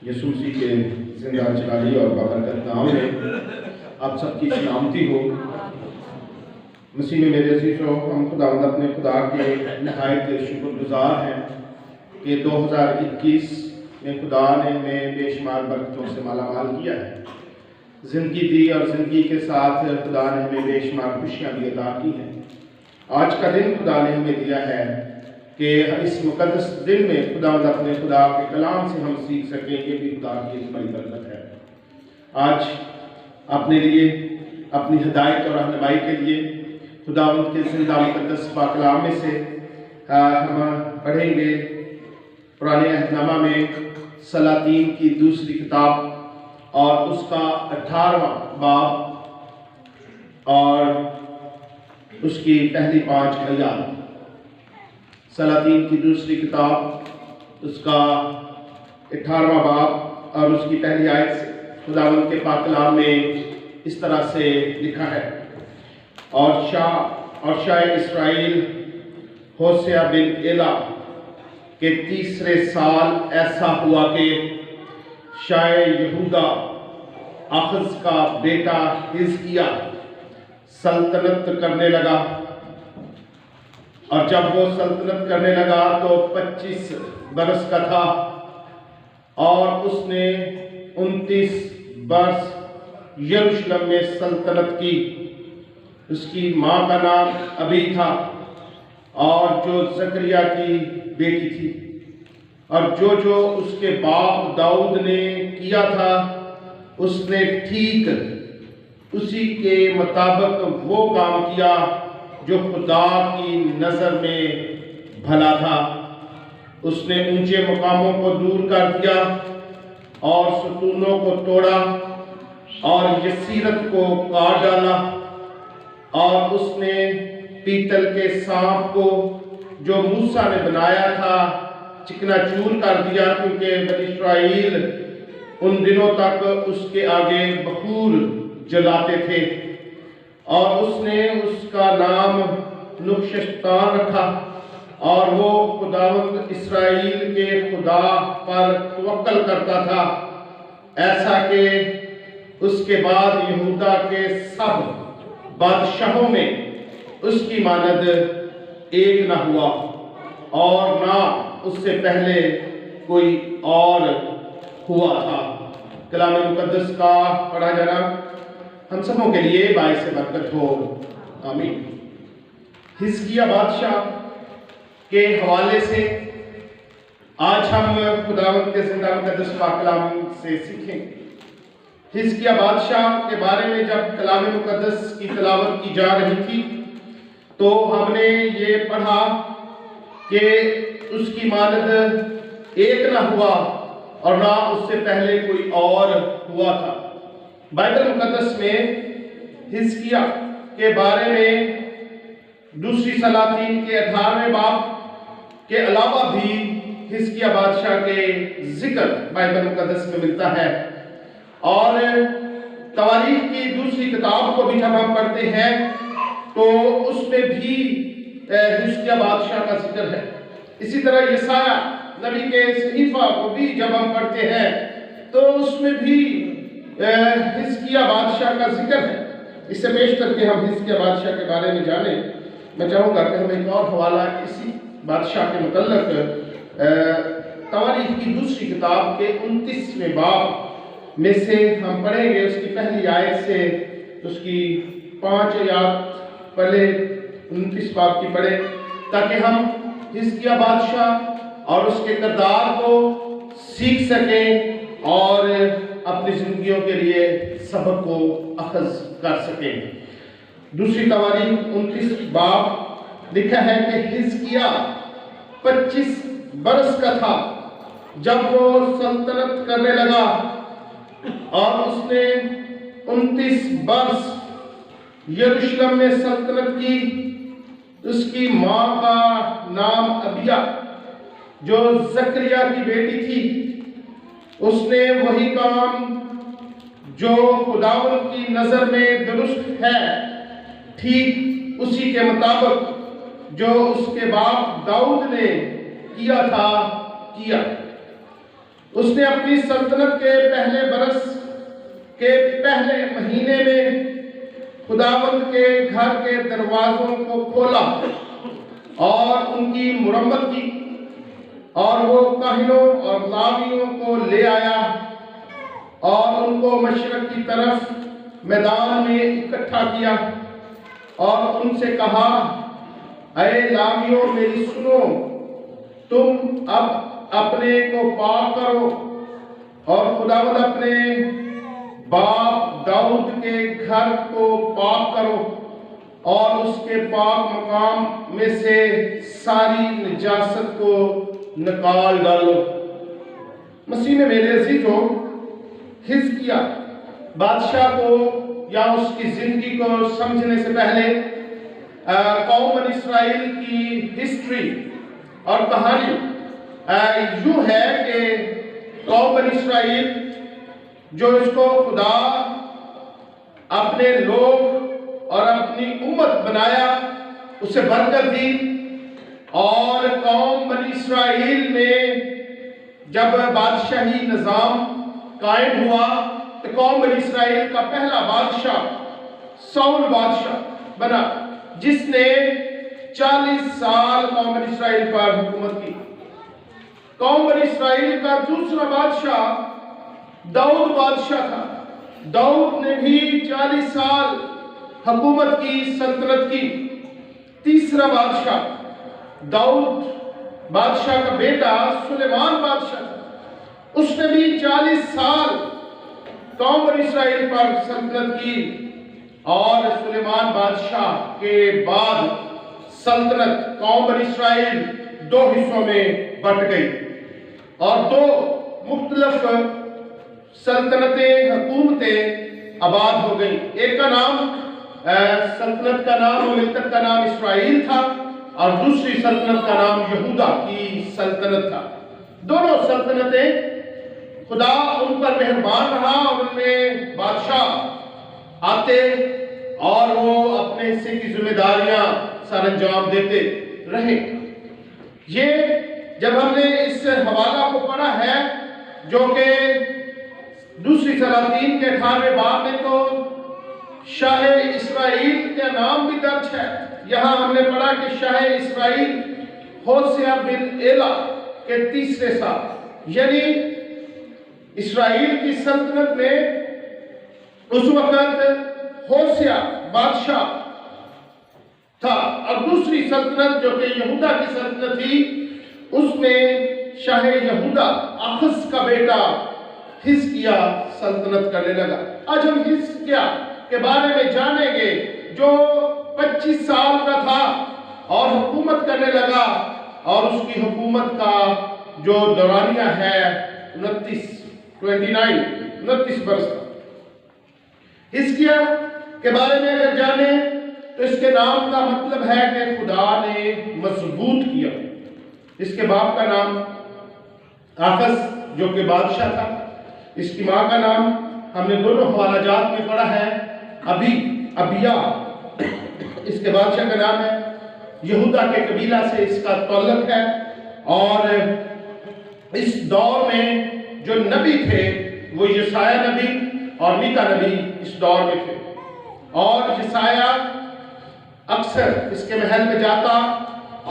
یسوع مسیح کے زندہ جلالی اور بابرکت نام میں آپ سب کی سلامتی ہو۔ مسیح میں میرے عزیزوں، ہم خداوند اپنے خدا کے نہایت شکر گزار ہیں کہ 2021 میں خدا نے ہمیں بے شمار برکتوں سے مالا مال کیا ہے، زندگی دی اور زندگی کے ساتھ خدا نے ہمیں بے شمار خوشیاں بھی عطا کی ہیں۔ آج کا دن خدا نے ہمیں دیا ہے کہ اس مقدس دن میں خداوند اپنے خدا کے کلام سے ہم سیکھ سکیں، یہ بھی خدا کی ایک بڑی برکت ہے۔ آج اپنے لیے، اپنی ہدایت اور رہنمائی کے لیے خداوند کے زندہ مقدس پاک کلام میں سے ہم پڑھیں گے پرانے عہد نامہ میں سلاطین کی دوسری کتاب اور اس کا 18واں باب اور اس کی پہلی 5 آیات۔ سلاطین کی دوسری کتاب، اس کا 18واں باب اور اس کی پہلی آیت سے خداوند کے پاک کلام میں اس طرح سے لکھا ہے: اور شاہ اسرائیل ہوشیہ بن ایلا کے 3 سال ایسا ہوا کہ شاہ یہودا آخز کا بیٹا حزقیہ سلطنت کرنے لگا، اور جب وہ سلطنت کرنے لگا تو 25 برس کا تھا، اور اس نے 29 برس یروشلم میں سلطنت کی۔ اس کی ماں کا نام ابی تھا، اور جو زکریا کی بیٹی تھی، اور جو اس کے باپ داؤد نے کیا تھا اس نے ٹھیک اسی کے مطابق وہ کام کیا جو خدا کی نظر میں بھلا تھا۔ اس نے اونچے مقاموں کو دور کر دیا اور ستونوں کو توڑا اور یسیرت کو کاٹ ڈالا، اور اس نے پیتل کے سانپ کو جو موسیٰ نے بنایا تھا چکنا چور کر دیا، کیونکہ بنی اسرائیل ان دنوں تک اس کے آگے بخور جلاتے تھے۔ اور اس نے اس کا نام نحشتان رکھا، اور وہ خداوند اسرائیل کے خدا پر توکل کرتا تھا، ایسا کہ اس کے بعد یہودا کے سب بادشاہوں میں اس کی مانند ایک نہ ہوا، اور نہ اس سے پہلے کوئی اور ہوا تھا۔ کلام مقدس کا پڑھا جانا ہم سبوں کے لیے باعث برکت ہو، آمین۔ حزقیہ بادشاہ کے حوالے سے آج ہم خداوند کے زندہ مقدس پاک کلام سے سیکھیں گے۔ حزقیہ بادشاہ کے بارے میں جب کلام مقدس کی تلاوت کی جا رہی تھی تو ہم نے یہ پڑھا کہ اس کی مانند ایک نہ ہوا اور نہ اس سے پہلے کوئی اور ہوا تھا۔ بائبل مقدس میں حزقیہ کے بارے میں دوسری سلاطین کے 18ویں باب کے علاوہ بھی حزقیہ بادشاہ کے ذکر بائبل مقدس میں ملتا ہے، اور تواریخ کی دوسری کتاب کو بھی جب ہم پڑھتے ہیں تو اس میں بھی حزقیہ بادشاہ کا ذکر ہے۔ اسی طرح یسایہ نبی کے صحیفہ کو بھی جب ہم پڑھتے ہیں تو اس میں بھی حزقیہ بادشاہ کا ذکر ہے۔ اس سے پیش کر کے ہم حزقیہ بادشاہ کے بارے میں جانیں، میں چاہوں گا کہ ہم ایک اور حوالہ اسی بادشاہ کے متعلق تواریخ کی دوسری کتاب کے 29ویں باب میں سے ہم پڑھیں گے، اس کی پہلی آیت سے اس کی 5 آیات پہلے 29 باب کی پڑھیں، تاکہ ہم حزقیہ بادشاہ اور اس کے کردار کو سیکھ سکیں اور اپنی زندگیوں کے لیے سبق کو اخذ کر سکیں۔ دوسری تواریخ 29 باب لکھا ہے کہ حزقیہ 25 برس کا تھا جب وہ سلطنت کرنے لگا، اور اس نے 29 برس یروشلم میں سلطنت کی۔ اس کی ماں کا نام ابیہ جو زکریا کی بیٹی تھی۔ اس نے وہی کام جو خداوند کی نظر میں درست ہے ٹھیک اسی کے مطابق جو اس کے باپ داؤد نے کیا تھا کیا۔ اس نے اپنی سلطنت کے پہلے برس کے پہلے مہینے میں خداوند کے گھر کے دروازوں کو کھولا اور ان کی مرمت کی، اور وہ کاہنوں اور لاویوں کو لے آیا اور ان کو مشرق کی طرف میدان میں اکٹھا کیا اور ان سے کہا، اے لاویوں میری سنو، تم اب اپنے کو پاک کرو اور خداوند اپنے باپ داؤد کے گھر کو پاک کرو اور اس کے پاک مقام میں سے ساری نجاست کو نکال ڈالو۔ مسیح میں میرے عزیزو، حزقیہ بادشاہ کو یا اس کی زندگی کو سمجھنے سے پہلے قوم بنی اسرائیل کی ہسٹری اور کہانی یوں ہے کہ قوم بنی اسرائیل جو اس کو خدا اپنے لوگ اور اپنی امت بنایا، اسے برکت دی، اور قوم بنی اسرائیل میں جب بادشاہی نظام قائم ہوا تو قوم بنی اسرائیل کا پہلا بادشاہ سول بادشاہ بنا، جس نے 40 سال قوم بنی اسرائیل پر حکومت کی۔ قوم بنی اسرائیل کا دوسرا بادشاہ داؤد بادشاہ تھا۔ داؤد نے بھی 40 سال حکومت کی، سلطنت کی۔ تیسرا بادشاہ داؤد بادشاہ کا بیٹا سلیمان بادشاہ تھا، اس نے بھی 40 سال قوم بنی اسرائیل پر سلطنت کی، اور سلیمان بادشاہ کے بعد سلطنت قوم بنی اسرائیل 2 حصوں میں بٹ گئی اور 2 مختلف سلطنتیں، حکومتیں آباد ہو گئی۔ ایک کا نام سلطنت کا نام، مملکت کا نام اسرائیل تھا، اور دوسری سلطنت کا نام یہودا کی سلطنت تھا۔ دونوں سلطنتیں خدا ان پر مہربان رہا اور ان میں بادشاہ آتے اور وہ اپنے حصے کی ذمہ داریاں سر انجام دیتے رہے۔ یہ جب ہم نے اس حوالہ کو پڑھا ہے جو کہ دوسری سلاطین کے 18ویں باب میں، تو شاہ اسرائیل کا نام بھی درج ہے۔ یہاں ہم نے پڑھا کہ شاہ اسرائیل ہوشیہ بن ایلا کے 3 سال، یعنی اسرائیل کی سلطنت میں اس وقت ہوشیہ بادشاہ تھا، اور دوسری سلطنت جو کہ یہودا کی سلطنت تھی، اس میں شاہ یہودا آخز کا بیٹا حزقیہ سلطنت کرنے لگا۔ آج ہم حزقیہ کے بارے میں جانیں گے، جو 25 سال کا تھا اور حکومت کرنے لگا، اور اس کی حکومت کا جو دورانیہ ہے 29 برس کا۔ حزقیہ کے بارے میں اگر جانیں تو اس کے نام کا مطلب ہے کہ خدا نے مضبوط کیا۔ اس کے باپ کا نام آخز جو کہ بادشاہ تھا، اس کی ماں کا نام ہم نے دونوں حوالہ جات میں پڑھا ہے ابیا، اس کے بادشاہ کا نام ہے، یہودا کے قبیلہ سے اس کا تعلق ہے، اور اس دور میں جو نبی تھے وہ یسایہ نبی اور میکا نبی اس دور میں تھے، اور یسایہ اکثر اس کے محل میں جاتا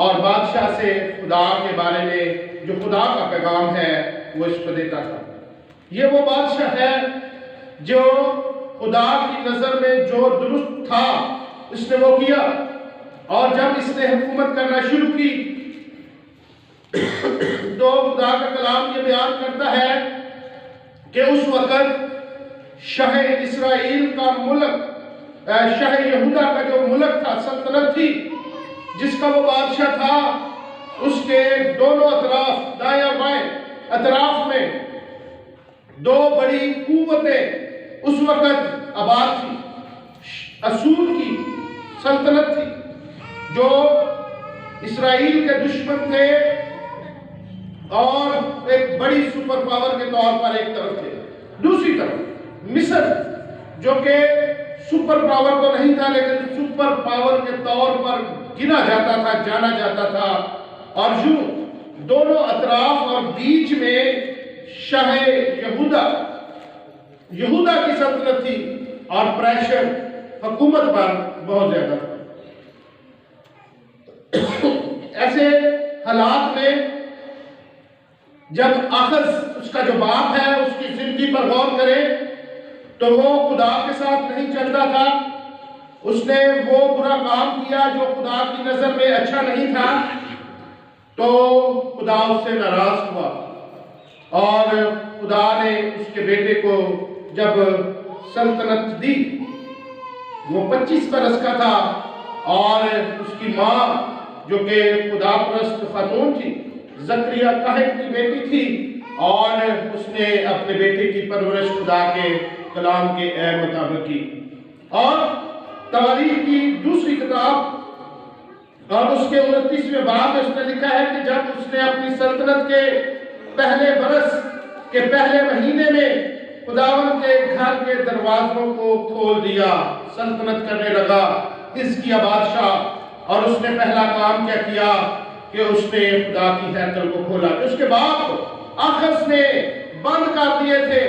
اور بادشاہ سے خدا کے بارے میں جو خدا کا پیغام ہے وہ اس کو دیتا تھا۔ یہ وہ بادشاہ ہے جو خدا کی نظر میں جو درست تھا اس نے وہ کیا، اور جب اس نے حکومت کرنا شروع کی تو خدا کا کلام یہ بیان کرتا ہے کہ اس وقت شاہ اسرائیل کا ملک، شاہ یہودا کا جو ملک تھا، سلطنت تھی، جس کا وہ بادشاہ تھا، اس کے دونوں اطراف، دائیں اور بائیں اطراف میں 2 بڑی قوتیں اس وقت آباد تھی۔ اسور کی سلطنت تھی جو اسرائیل کے دشمن تھے اور ایک بڑی سپر پاور کے طور پر ایک طرف تھے، دوسری طرف مصر جو کہ سپر پاور تو نہیں تھا لیکن سپر پاور کے طور پر گنا جاتا تھا، جانا جاتا تھا، اور یوں دونوں اطراف اور بیچ میں شاہ یہودا کی سلطنت تھی اور پریشر حکومت پر بہت زیادہ تھا۔ ایسے حالات میں جب آخذ اس کا جو باپ ہے اس کی زندگی پر غور کرے تو وہ خدا کے ساتھ نہیں چلتا تھا، اس نے وہ برا کام کیا جو خدا کی نظر میں اچھا نہیں تھا، تو خدا اس سے ناراض ہوا اور خدا نے اس کے بیٹے کو جب سلطنت دی، وہ 25 برس کا تھا اور اس کی ماں جو کہ خدا پرست خاتون تھی، زکریا کاہن کی بیٹی تھی، اور اس نے اپنے بیٹے کی پرورش خدا کے کلام کے مطابق کی۔ اور تواریخ کی دوسری کتاب اور اس کے 29ویں باب میں اس نے لکھا ہے کہ جب اس نے اپنی سلطنت کے پہلے برس کے پہلے مہینے میں خداوند کے گھر کے دروازوں کو کھول دیا، سلطنت کرنے لگا حزقیہ بادشاہ، اور اس نے پہلا کام کیا کیا کہ اس نے خدا کی ہیکل کو کھولا۔ اس کے بعد آخذ نے بند کر دیے تھے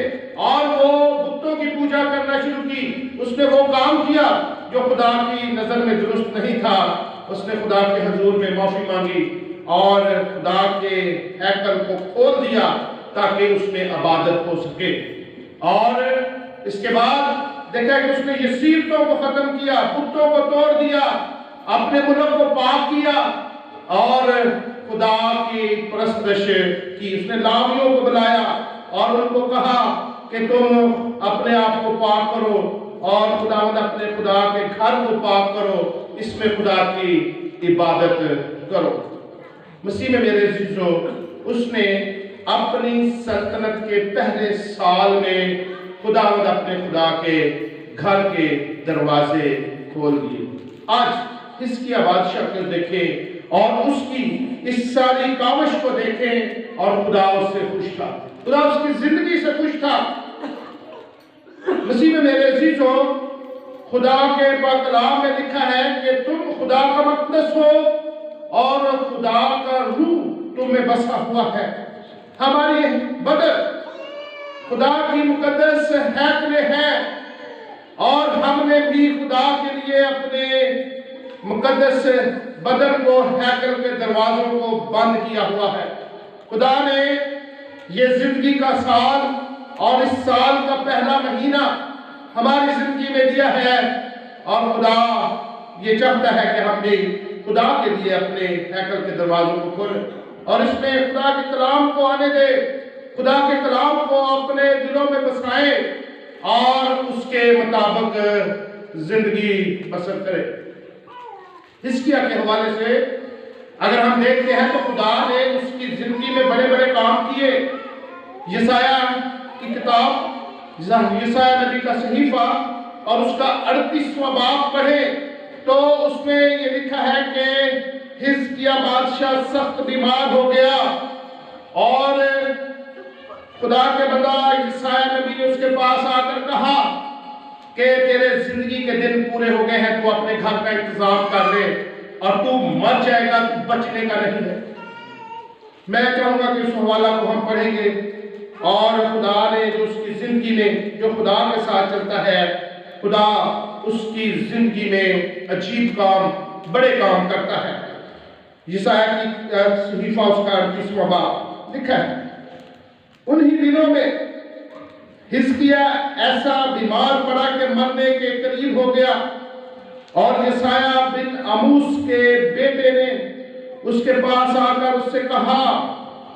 اور وہ بتوں کی پوجا کرنا شروع کی، اس نے وہ کام کیا جو خدا کی نظر میں درست نہیں تھا، اس نے خدا کے حضور میں معافی مانگی اور خدا کے ہیکل کو کھول دیا تاکہ اس میں عبادت ہو سکے۔ اور اس کے بعد دیکھا کہ اس نے یسیرتوں کو ختم کیا، بتوں کو توڑ دیا، اپنے ملک کو پاک کیا اور خدا کی پرستش کی۔ اس نے لاویوں کو بلایا اور ان کو کہا کہ تم اپنے آپ کو پاک کرو اور خداوند اپنے خدا کے گھر کو پاک کرو، اس میں خدا کی عبادت کرو۔ مسیح میں میرے عزیزو، اس نے اپنی سلطنت کے پہلے سال میں خداوند اپنے خدا کے گھر کے دروازے کھول دیے۔ آج حزقیہ بادشاہ کو دیکھیں اور اس کی اس سالی کاوش کو دیکھیں اور خدا اس سے خوش تھا، خدا اس کی زندگی سے خوش تھا۔ مسیح میں میرے عزیزو، خدا کے پاک کلام میں لکھا ہے کہ تم خدا کا مقدس ہو اور خدا کا روح تم میں بسا ہوا ہے۔ ہماری بدن خدا کی مقدس ہیکل ہے اور ہم نے بھی خدا کے لیے اپنے مقدس بدن کو ہیکل کے دروازوں کو بند کیا ہوا ہے۔ خدا نے یہ زندگی کا سال اور اس سال کا پہلا مہینہ ہماری زندگی میں دیا ہے اور خدا یہ چاہتا ہے کہ ہم بھی خدا کے لیے اپنے ہیکل کے دروازوں کو کھولیں اور اس میں خدا کے کلام کو آنے دے، خدا کے کلام کو اپنے دلوں میں بسائیں اور اس کے مطابق زندگی بسر کرے۔ حزقیہ کے حوالے سے اگر ہم دیکھتے ہیں تو خدا نے اس کی زندگی میں بڑے بڑے کام کیے۔ یسایہ کی کتاب، یسایہ نبی کا صحیفہ اور اس کا 38واں باب پڑھیں تو اس میں یہ لکھا ہے کہ حزقیہ بادشاہ سخت بیمار ہو گیا اور خدا کے بندہ یسایہ نبی نے اس کے پاس آ کر کہا کہ تیرے زندگی کے دن پورے ہو گئے ہیں، تو اپنے گھر کا انتظام کر لے اور تو مر جائے گا، تو بچنے کا نہیں ہے۔ میں چاہوں گا کہ اس حوالہ کو ہم پڑھیں گے اور خدا نے جو اس کی زندگی میں جو خدا کے ساتھ چلتا ہے، خدا اس کی زندگی میں عجیب کام، بڑے کام کرتا ہے۔ یسایہ کی صحیفہ اس کا 38واں باب لکھا ہے، انہی دنوں میں حزقیہ ایسا بیمار پڑا کہ مرنے کے قریب ہو گیا اور یسایہ بن آموس کے بیٹے نے اس کے پاس آ کر اس سے کہا،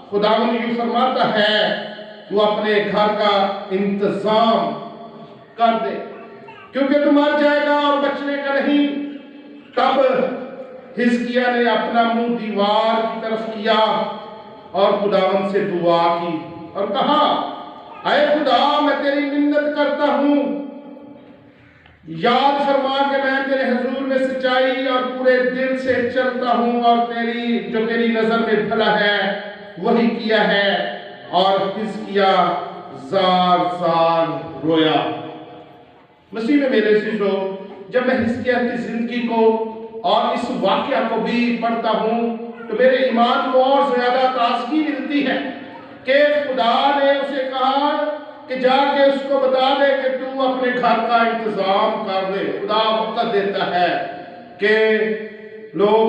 خداوند یوں فرماتا ہے تو اپنے گھر کا انتظام کر دے کیونکہ تو مر جائے گا اور بچنے کا نہیں۔ تب حزقیہ نے اپنا منہ دیوار کی طرف کیا اور خداوند سے دعا کی اور کہا، اے خدا میں تیری منت کرتا ہوں، یاد فرما کہ میں تیرے حضور میں سچائی اور پورے دل سے چلتا ہوں اور جو تیری نظر میں بھلا ہے وہی کیا ہے۔ اور حزقیہ زار زار رویا۔ مسیح میں میرے عزیزو، جب میں حزقیہ کی زندگی کو اور اس واقعہ کو بھی پڑھتا ہوں تو میرے ایمان کو اور زیادہ تازگی ملتی ہے۔ کہ خدا نے اسے کہا کہ جا کے اس کو بتا دے کہ تو اپنے گھر کا انتظام کر دے۔ خدا وقت دیتا ہے کہ لوگ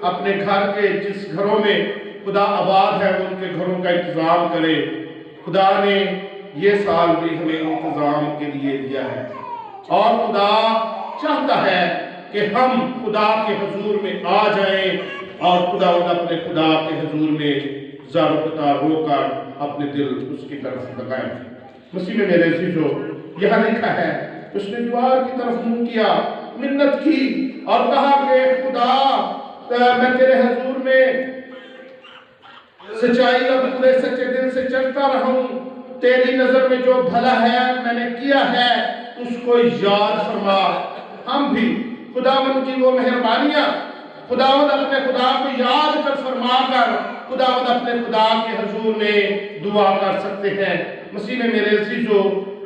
اپنے گھر کے جس گھروں میں خدا آباد ہے ان کے گھروں کا انتظام کرے۔ خدا نے یہ سال بھی ہمیں انتظام کے لیے دیا ہے، اور خدا چاہتا ہے کہ ہم خدا کے حضور میں آ جائیں اور خدا اپنے خدا کے حضور میں زار و قطار ہو کر اپنے دل اس کی طرف لگائیں۔ مسیح میں میرے عزیزو، یہاں لکھا ہے اس نے دیوار کی طرف منہ کیا، منت کی اور کہا کہ خدا میں تیرے حضور میں سچائی اور پورے سچے دل سے چلتا رہا ہوں، تیری نظر میں جو بھلا ہے میں نے کیا ہے اس کو یاد فرما۔ ہم بھی خداوند کی وہ مہربانیاں خداوند اپنے خدا کو یاد کر فرما کر خداوند اپنے خدا کے حضور میں دعا کر سکتے ہیں۔ مسیح میں میرے عزیزو،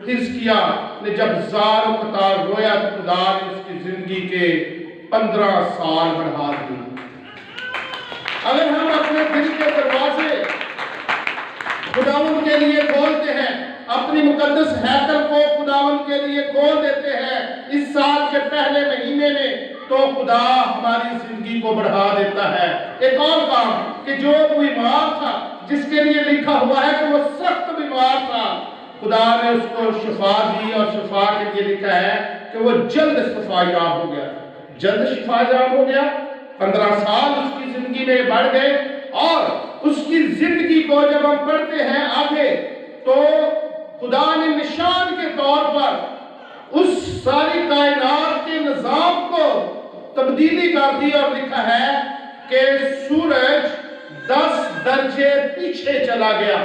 حزقیہ نے جب زار و قطار رویا تو خدا نے اس کی زندگی کے 15 سال بڑھا دی۔ اگر ہم اپنے دل کے دروازے خداوند کے لیے کھولتے ہیں، اپنی مقدس ہیکل کو خداوند کے لیے کھول دیتے ہیں اس سال کے پہلے مہینے میں، تو خدا ہماری زندگی کو بڑھا دیتا ہے۔ ایک اور کام کہ جو بیمار تھا، جس کے لیے لکھا ہوا ہے کہ وہ سخت بیمار تھا، خدا نے اس کو شفا دی، اور شفا کے لیے لکھا ہے کہ وہ جلد شفا یاب ہو گیا۔ جلد شفا یاب ہو گیا، 15 سال اس کی زندگی میں بڑھ گئے، اور اس کی زندگی کو جب ہم پڑھتے ہیں آگے تو خدا نے نشان کے طور پر اس ساری کائنات کے نظام کو تبدیلی کر دی، اور لکھا ہے کہ سورج 10 درجے پیچھے چلا گیا۔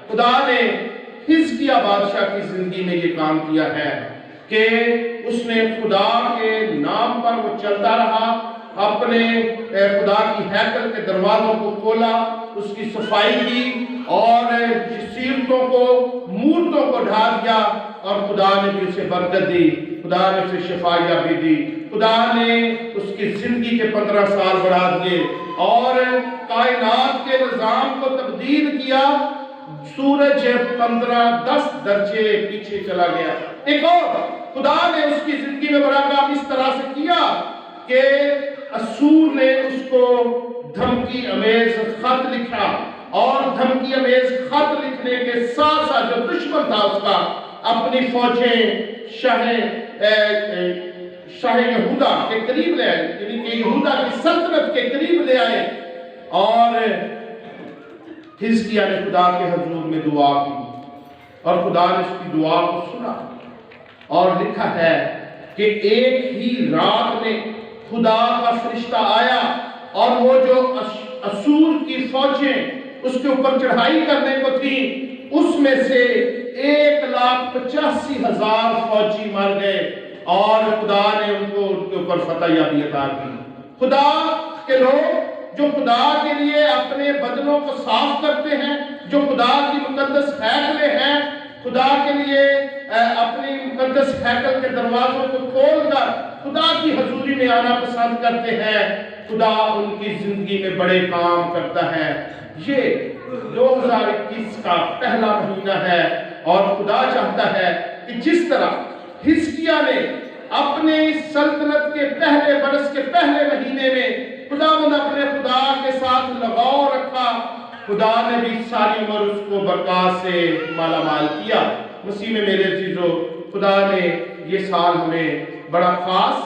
خدا نے حزقیہ بادشاہ کی زندگی میں یہ کام کیا ہے کہ اس نے خدا کے نام پر وہ چلتا رہا، اپنے خدا کی ہیکل کے دروازوں کو کھولا، اس کی صفائی کی، اور سیرتوں کو، مورتوں کو ڈھا دیا، اور خدا نے بھی اسے برکت دی، خدا نے اسے شفا یابی دی، خدا نے اس کی زندگی کے 15 سال بڑھا دیے، اور کائنات کے نظام کو تبدیل کیا۔ سورج 10 درجے پیچھے چلا گیا۔ ایک اور خدا نے اس کی زندگی میں بڑا کام اس طرح سے کیا کہ اسور نے اس کو دھمکی امیز خط لکھا، اور دھمکی امیز خط لکھنے کے ساتھ ساتھ جو دشمن تھا اس کا، اپنی فوجیں شاہ یہودا کے قریب لے آئے، یعنی کہ یہودا کی سلطنت کے قریب لے آئے، اور حزقیہ نے خدا کے حضور میں دعا کی، اور خدا نے اس کی دعا کو سنا، اور لکھا ہے کہ ایک ہی رات میں خدا کا فرشتہ آیا، اور وہ جو اسور کی فوجیں اس کے اوپر چڑھائی کرنے کو تھی، اس میں سے 1,85,000 فوجی مر گئے، اور خدا نے ان کے اوپر فتح یابی عطا کی۔ خدا کے لوگ جو خدا کے لیے اپنے بدنوں کو صاف کرتے ہیں، جو خدا کی مقدس ہیکلیں ہیں، خدا کے لیے اپنی مقدس ہیکل کے دروازوں کو کھول کر خدا کی حضوری میں آنا پسند کرتے ہیں، خدا ان کی زندگی میں بڑے کام کرتا ہے۔ یہ 2021 کا پہلا مہینہ ہے، اور خدا چاہتا ہے کہ جس طرح حزقیہ نے اپنے سلطنت کے پہلے برس کے پہلے مہینے میں خداوند اپنے خدا کے ساتھ لگاؤ رکھا، خدا نے بھی ساری عمر اس کو برکات سے مالا مال کیا۔ مسیح میں میرے عزیزو، خدا نے یہ سال ہمیں بڑا خاص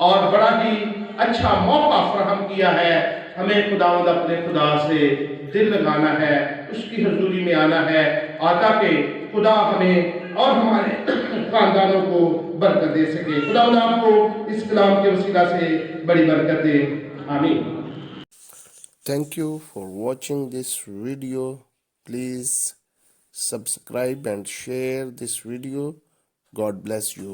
اور بڑا ہی اچھا موقع فراہم کیا ہے۔ ہمیں خداوند اپنے خدا سے دل لگانا ہے، اس کی حضوری میں آنا ہے، تاکہ خدا ہمیں اور ہمارے خاندانوں کو برکت دے سکے۔ خداوند آپ کو اس کلام کے وسیلہ سے بڑی برکت دے، آمین۔ Thank you for watching this video. Please subscribe and share this video. God bless you.